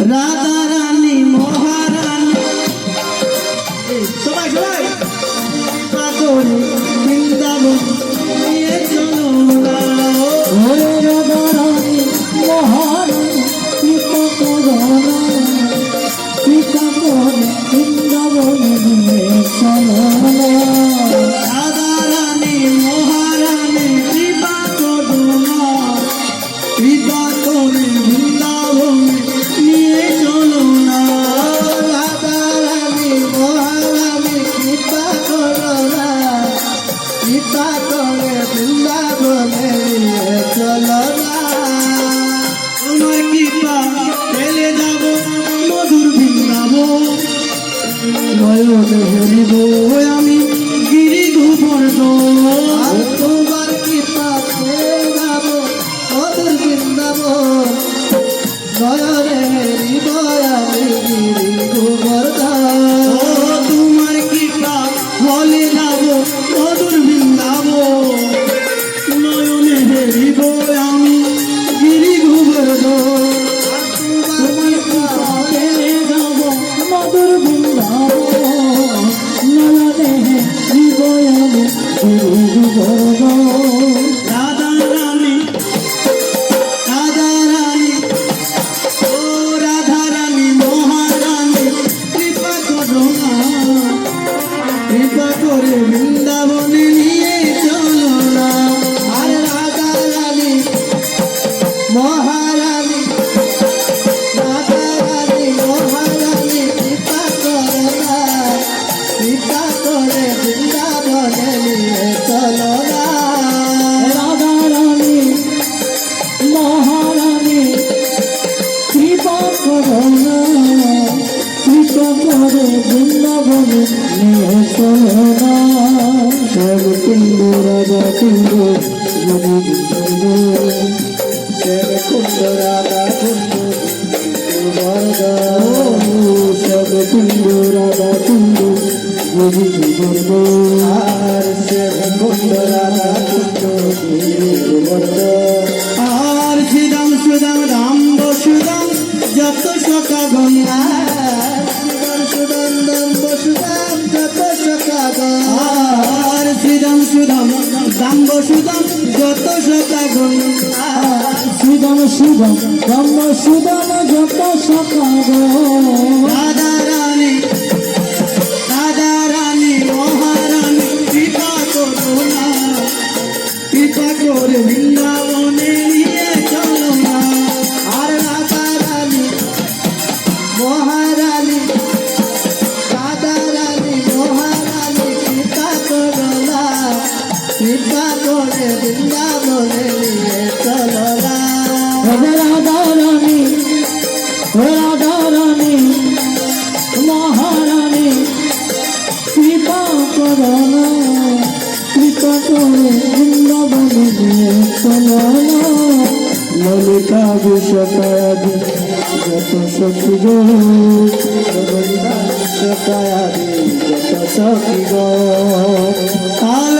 রাধা রানী মহারানী সবাই সবাই পাগল বৃন্দাবন নিয়ে চলো না ওরে রাধা রানী মহারানী কৃপা করো না কৃপা করে বৃন্দাবনে নিয়ে চলো না রাধা রানী মহারানী কৃপা করো না কৃপা করে বৃন্দাবনে নিয়ে চলো না রাধা রানী মহারানী কৃপা করো না কৃপা করে বৃন্দাবনে নিয়ে চলো না তোমার কৃপা ফেলে যাব মধুর বৃন্দাবন নয়নে হেরিব আমি গিরি গোবর্ধন তোমার কৃপা ফেলে যাব মধুর বৃন্দাবন নয়নে হেরিব আমি গিরি গোবর্ধন তোমার কৃপা ফলে যাব মধুর বৃন্দাবন নয়নে হেরিব আমি গিরি গোবর্ধন তোমার কৃপা পেলে যাব মধুর বৃন্দাবন নয়নে হৃদয়ালে রাধা রানী ও রাধা রানী মহারানী কৃপা করো না কৃপা করে বৃন্দাবনে নিয়ে চলো না আর রাধা রানী মহারানী রাধা রানী মহারানী কৃপা করো না কৃপা করে বৃন্দাবনে নিয়ে চলো না রাধা রানী মহারানী কৃপা করো না কৃপা করে বৃন্দাবনে নিয়ে চলো না শ্যাম কুণ্ড রাধা কুণ্ড শ্যাম কুণ্ড রাধা কুণ্ড শ্যাম কুণ্ড রাধা কুণ্ড গোবিন্দ আর শ্যাম কুণ্ড রাধা কুণ্ড আর সুদাম সুদাম রাম বসুদাম যত সখা গঙ্গা সুদাম দাম বসুদাম যত সখা গঙ্গা আর সুদাম সুদাম দাম বসুদাম যত সখা গঙ্গা সুদাম সুদাম ব্রহ্ম সুদাম যত সকাল রাধা রানী মহারানী কৃপা করো না কৃপা করে বৃন্দাবনে নিয়ে চলো না আর রাধা রানী মহারানী কৃপা করো না কৃপা করে বৃন্দাবনে নিয়ে চলো না রাধা রানী মহারানী কৃপা করো না কৃপা করে বৃন্দাবনে নিয়ে চলো না ললিতা বিষকায়াদি যত সখী গো ললিতা বিষকায়াদি যত সখী গো কাল